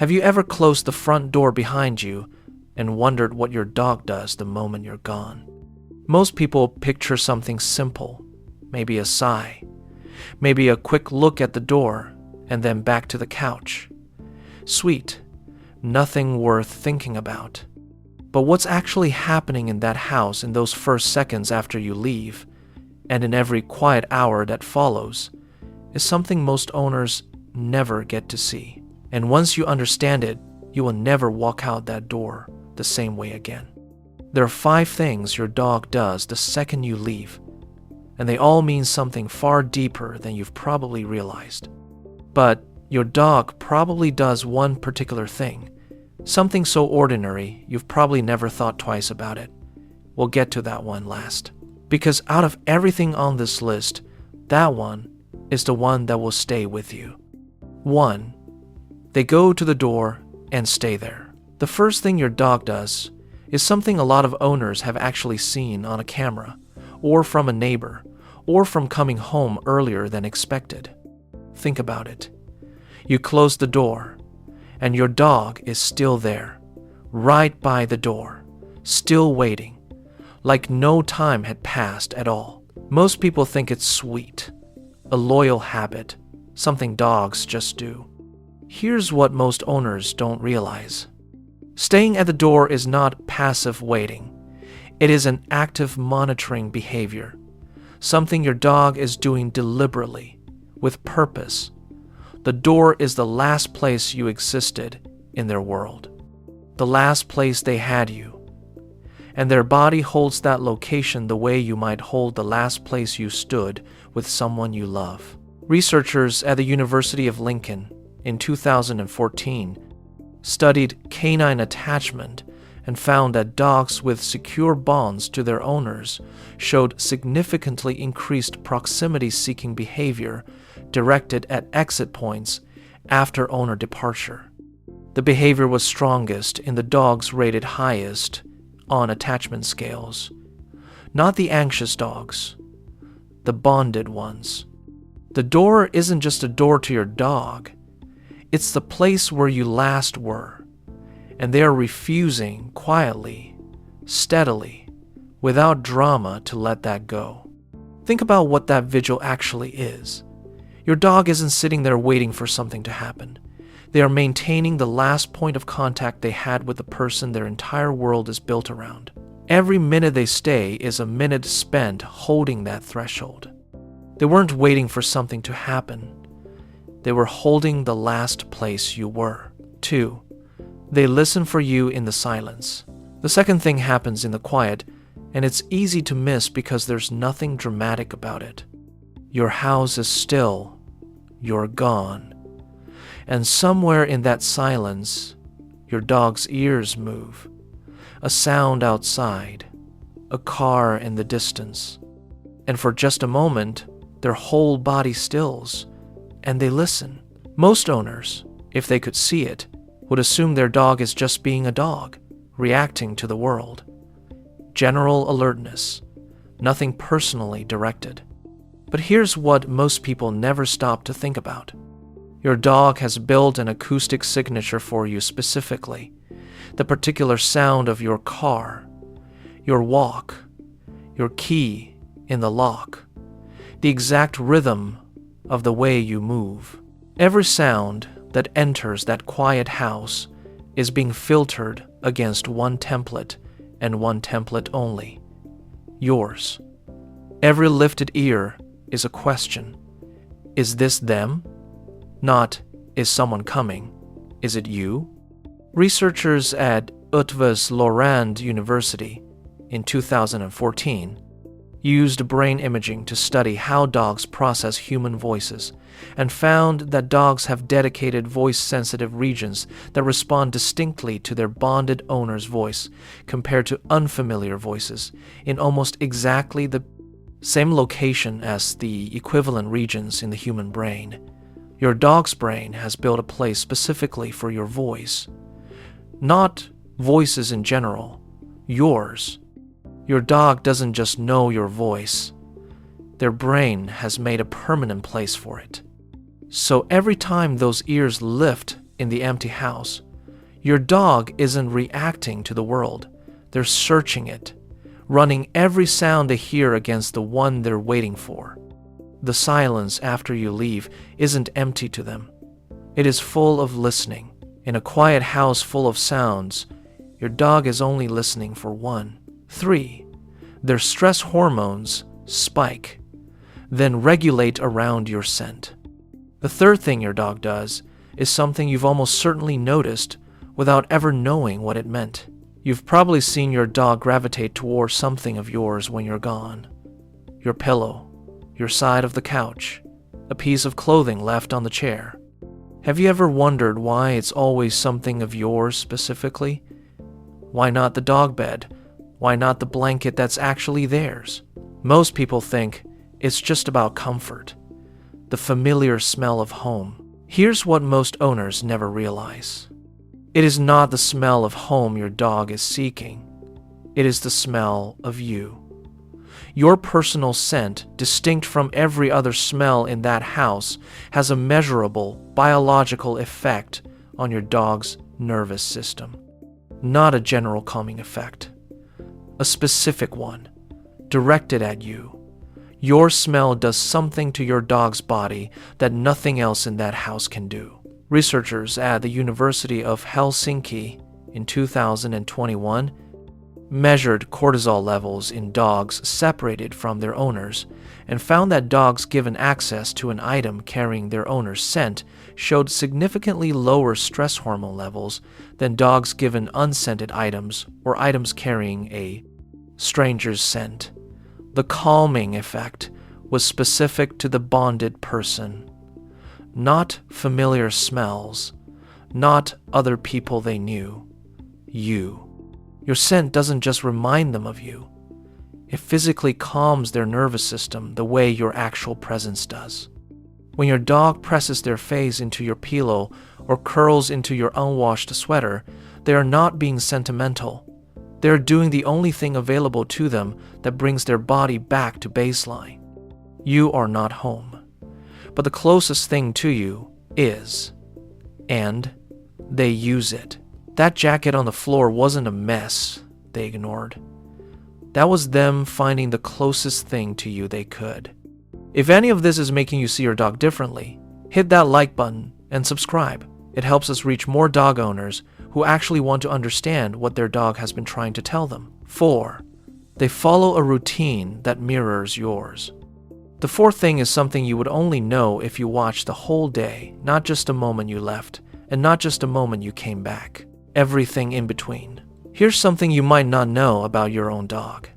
Have you ever closed the front door behind you and wondered what your dog does the moment you're gone? Most people picture something simple, maybe a sigh, maybe a quick look at the door and then back to the couch. Sweet, nothing worth thinking about. But what's actually happening in that house in those first seconds after you leave, and in every quiet hour that follows, is something most owners never get to see. And once you understand it, you will never walk out that door the same way again. There are 5 things your dog does the second you leave, and they all mean something far deeper than you've probably realized. But your dog probably does one particular thing, something so ordinary you've probably never thought twice about it. We'll get to that one last. Because out of everything on this list, that one is the one that will stay with you. 1. They go to the door and stay there. The first thing your dog does is something a lot of owners have actually seen on a camera, or from a neighbor, or from coming home earlier than expected. Think about it. You close the door, and your dog is still there, right by the door, still waiting, like no time had passed at all. Most people think it's sweet, a loyal habit, something dogs just do. Here's what most owners don't realize. Staying at the door is not passive waiting. It is an active monitoring behavior, something your dog is doing deliberately, with purpose. The door is the last place you existed in their world, the last place they had you. And their body holds that location the way you might hold the last place you stood with someone you love. Researchers at the University of Lincoln in 2014 studied canine attachment and found that dogs with secure bonds to their owners showed significantly increased proximity-seeking behavior directed at exit points after owner departure. The behavior was strongest in the dogs rated highest on attachment scales, not the anxious dogs, the bonded ones. The door isn't just a door to your dog. It's the place where you last were, and they are refusing quietly, steadily, without drama to let that go. Think about what that vigil actually is. Your dog isn't sitting there waiting for something to happen. They are maintaining the last point of contact they had with the person their entire world is built around. Every minute they stay is a minute spent holding that threshold. They weren't waiting for something to happen. They were holding the last place you were. 2. They listen for you in the silence. The second thing happens in the quiet, and it's easy to miss because there's nothing dramatic about it. Your house is still. You're gone. And somewhere in that silence, your dog's ears move. A sound outside, a car in the distance. And for just a moment, their whole body stills, and they listen. Most owners, if they could see it, would assume their dog is just being a dog, reacting to the world. General alertness, nothing personally directed. But here's what most people never stop to think about. Your dog has built an acoustic signature for you specifically, the particular sound of your car, your walk, your key in the lock, the exact rhythm of the way you move. Every sound that enters that quiet house is being filtered against one template and one template only, yours. Every lifted ear is a question. Is this them? Not, is someone coming? Is it you? Researchers at Utrecht University in 2014 used brain imaging to study how dogs process human voices and found that dogs have dedicated voice-sensitive regions that respond distinctly to their bonded owner's voice compared to unfamiliar voices in almost exactly the same location as the equivalent regions in the human brain. Your dog's brain has built a place specifically for your voice. Not voices in general, yours. Your dog doesn't just know your voice. Their brain has made a permanent place for it. So every time those ears lift in the empty house. Your dog isn't reacting to the world. They're searching it, running every sound they hear against the one they're waiting for. The silence after you leave isn't empty to them. It is full of listening. In a quiet house full of sounds, your dog is only listening for one. 3. Their stress hormones spike, then regulate around your scent. The third thing your dog does is something you've almost certainly noticed without ever knowing what it meant. You've probably seen your dog gravitate towards something of yours when you're gone. Your pillow, your side of the couch, a piece of clothing left on the chair. Have you ever wondered why it's always something of yours specifically? Why not the dog bed? Why not the blanket that's actually theirs? Most people think it's just about comfort, the familiar smell of home. Here's what most owners never realize. It is not the smell of home your dog is seeking. It is the smell of you. Your personal scent, distinct from every other smell in that house, has a measurable biological effect on your dog's nervous system. Not a general calming effect. A specific one, directed at you. Your smell does something to your dog's body that nothing else in that house can do. Researchers at the University of Helsinki in 2021 measured cortisol levels in dogs separated from their owners and found that dogs given access to an item carrying their owner's scent showed significantly lower stress hormone levels than dogs given unscented items or items carrying a stranger's scent. The calming effect was specific to the bonded person, not familiar smells, not other people they knew. You. Your scent doesn't just remind them of you. It physically calms their nervous system the way your actual presence does. When your dog presses their face into your pillow or curls into your unwashed sweater, they are not being sentimental. They are doing the only thing available to them that brings their body back to baseline. You are not home, but the closest thing to you is, and they use it. That jacket on the floor wasn't a mess they ignored. That was them finding the closest thing to you they could. If any of this is making you see your dog differently, hit that like button and subscribe. It helps us reach more dog owners who actually want to understand what their dog has been trying to tell them. 4. They follow a routine that mirrors yours. The fourth thing is something you would only know if you watched the whole day, not just a moment you left, and not just a moment you came back. Everything in between. Here's something you might not know about your own dog.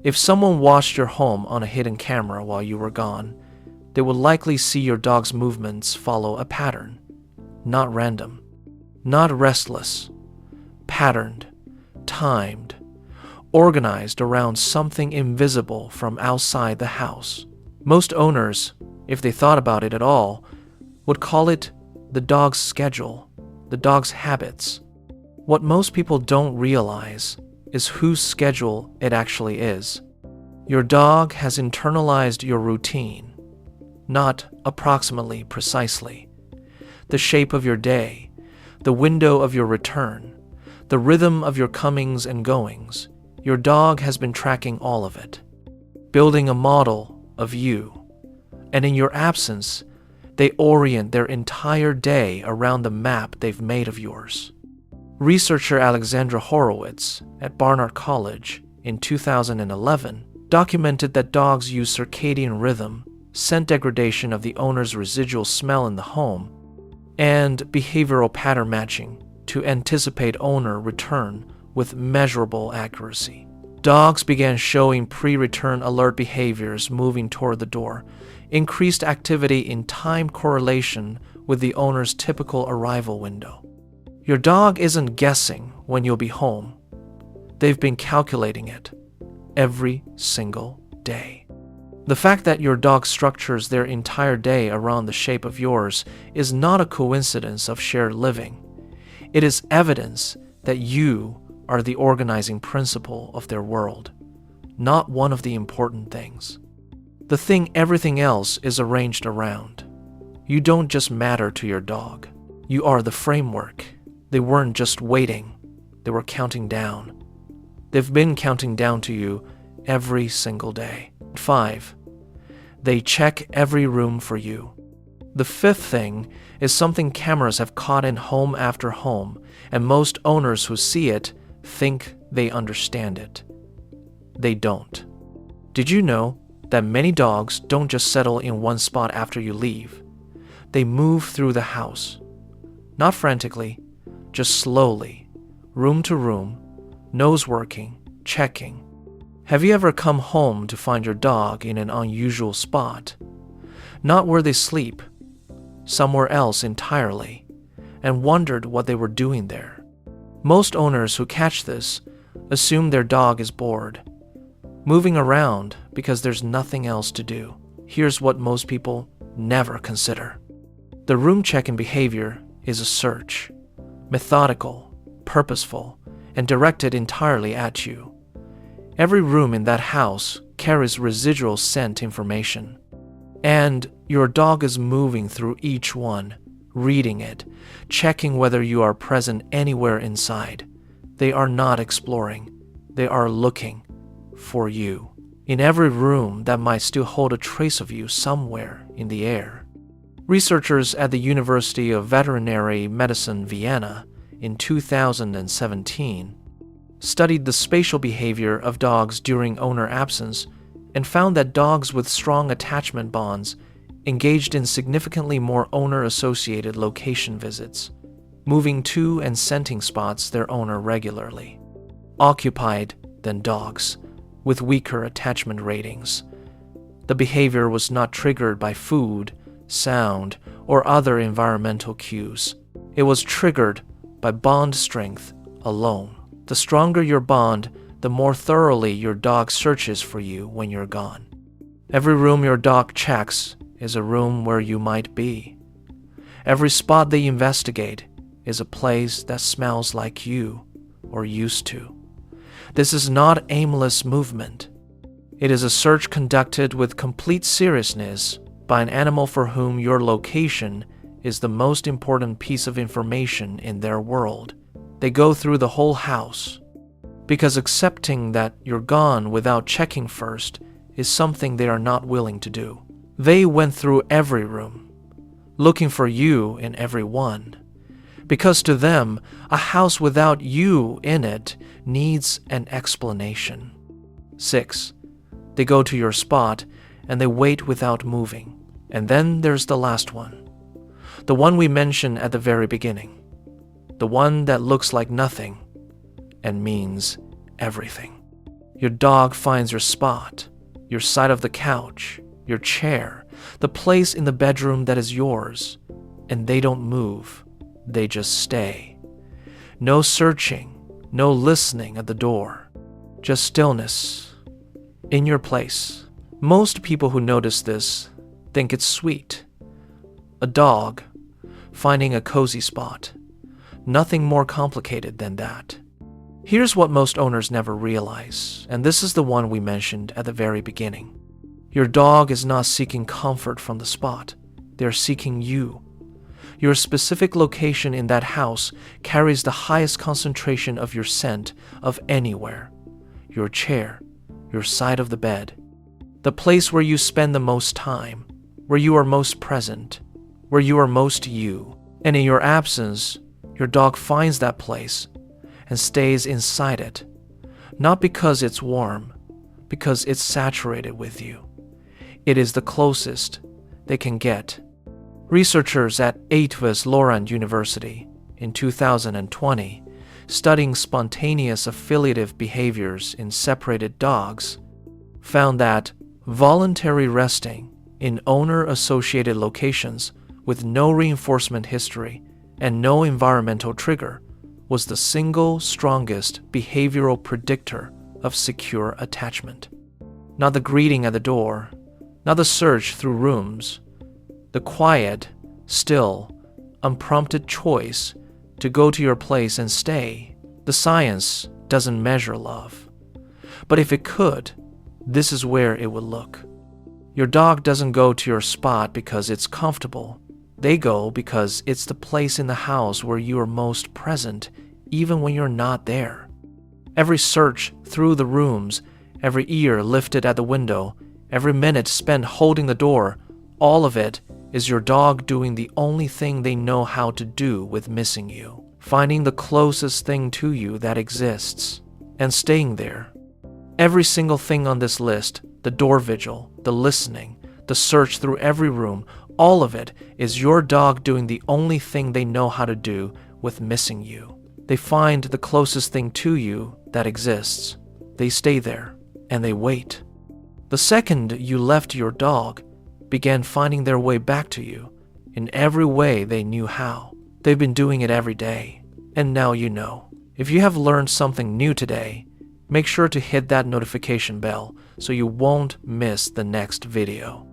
If someone watched your home on a hidden camera while you were gone, they would likely see your dog's movements follow a pattern. Not random, not restless, patterned, timed, organized around something invisible from outside the house. Most owners, if they thought about it at all, would call it the dog's schedule, the dog's habits. What most people don't realize is whose schedule it actually is. Your dog has internalized your routine, not approximately precisely. The shape of your day, the window of your return, the rhythm of your comings and goings. Your dog has been tracking all of it, building a model of you. And in your absence, they orient their entire day around the map they've made of yours. Researcher Alexandra Horowitz at Barnard College in 2011 documented that dogs use circadian rhythm, scent degradation of the owner's residual smell in the home, and behavioral pattern matching to anticipate owner return with measurable accuracy. Dogs began showing pre-return alert behaviors moving toward the door, increased activity in time correlation with the owner's typical arrival window. Your dog isn't guessing when you'll be home. They've been calculating it every single day. The fact that your dog structures their entire day around the shape of yours is not a coincidence of shared living. It is evidence that you are the organizing principle of their world, not one of the important things. The thing everything else is arranged around. You don't just matter to your dog. You are the framework. They weren't just waiting, they were counting down. They've been counting down to you every single day. 5. They check every room for you. The fifth thing is something cameras have caught in home after home, and most owners who see it think they understand it. They don't. Did you know that many dogs don't just settle in one spot after you leave? They move through the house. Not frantically, just slowly, room to room, nose working, checking. Have you ever come home to find your dog in an unusual spot? Not where they sleep, somewhere else entirely, and wondered what they were doing there? Most owners who catch this assume their dog is bored, moving around because there's nothing else to do. Here's what most people never consider. The room check-in behavior is a search, methodical, purposeful, and directed entirely at you. Every room in that house carries residual scent information, and your dog is moving through each one, reading it, checking whether you are present anywhere inside. They are not exploring, they are looking for you in every room that might still hold a trace of you somewhere in the air. Researchers at the University of Veterinary Medicine, Vienna, in 2017, studied the spatial behavior of dogs during owner absence and found that dogs with strong attachment bonds engaged in significantly more owner-associated location visits, moving to and scenting spots their owner regularly, occupied than dogs with weaker attachment ratings. The behavior was not triggered by food, sound, or other environmental cues. It was triggered by bond strength alone. The stronger your bond, the more thoroughly your dog searches for you when you're gone. Every room your dog checks is a room where you might be. Every spot they investigate is a place that smells like you or used to. This is not aimless movement. It is a search conducted with complete seriousness by an animal for whom your location is the most important piece of information in their world. They go through the whole house, because accepting that you're gone without checking first is something they are not willing to do. They went through every room, looking for you in every one, because to them, a house without you in it needs an explanation. 6. They go to your spot and they wait without moving. And then there's the last one, the one we mentioned at the very beginning, the one that looks like nothing and means everything. Your dog finds your spot, your side of the couch, your chair, the place in the bedroom that is yours, and they don't move, they just stay. No searching, no listening at the door, just stillness, in your place. Most people who notice this think it's sweet. A dog finding a cozy spot. Nothing more complicated than that. Here's what most owners never realize, and this is the one we mentioned at the very beginning. Your dog is not seeking comfort from the spot. They're seeking you. Your specific location in that house carries the highest concentration of your scent of anywhere. Your chair, your side of the bed, the place where you spend the most time, where you are most present, where you are most you. And in your absence, your dog finds that place and stays inside it, not because it's warm, because it's saturated with you. It is the closest they can get. Researchers at Eötvös Loránd University in 2020, studying spontaneous affiliative behaviors in separated dogs, found that voluntary resting in owner-associated locations with no reinforcement history and no environmental trigger was the single strongest behavioral predictor of secure attachment. Not the greeting at the door, not the search through rooms, the quiet, still, unprompted choice to go to your place and stay. The science doesn't measure love. But if it could, this is where it would look. Your dog doesn't go to your spot because it's comfortable. They go because it's the place in the house where you are most present, even when you're not there. Every search through the rooms, every ear lifted at the window, every minute spent holding the door, all of it is your dog doing the only thing they know how to do with missing you, finding the closest thing to you that exists, and staying there. Every single thing on this list, the door vigil, the listening, the search through every room, all of it is your dog doing the only thing they know how to do with missing you. They find the closest thing to you that exists. They stay there, and they wait. The second you left your dog, began finding their way back to you in every way they knew how. They've been doing it every day, and now you know. If you have learned something new today, make sure to hit that notification bell so you won't miss the next video.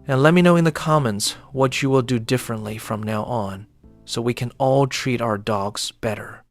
And let me know in the comments what you will do differently from now on so we can all treat our dogs better.